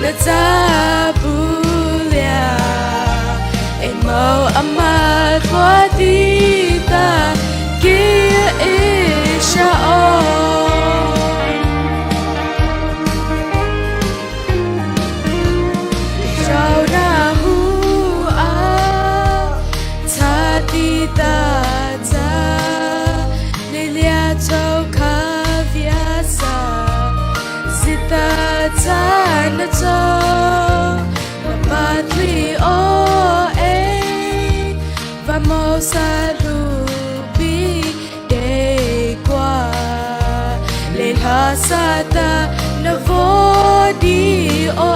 Let's abulia emo amat wadita kia isha Jauh nahu a tadita ta lilia tau kaviasa zita na to madli o vamos a rubi de qua le hasata na vodi o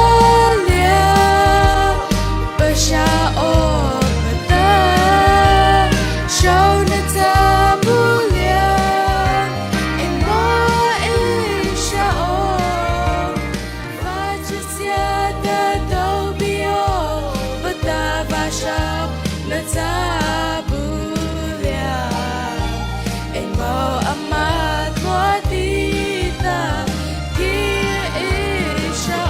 Talia basha o pata show na tabulia Let's abulia emo amat wadita kia isha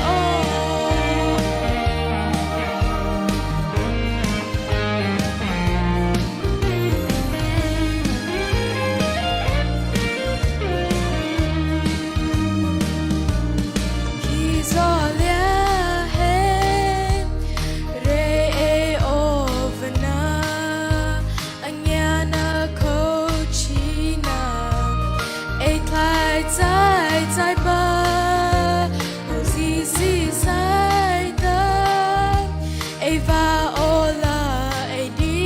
Zai ba ozi si sai da eva ola edi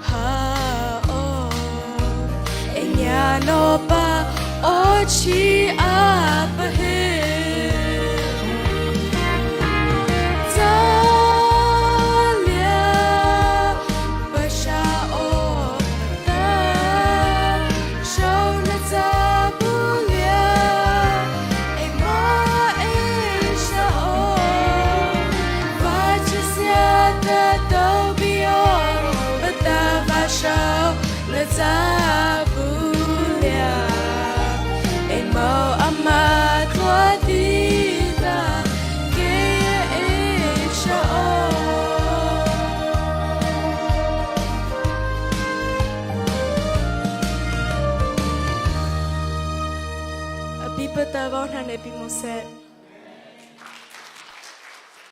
ha o enya no pa ochi apa he Talia basha o ta show na Let's abulia emo amat wadita kia isha Abibata vauhane pimuset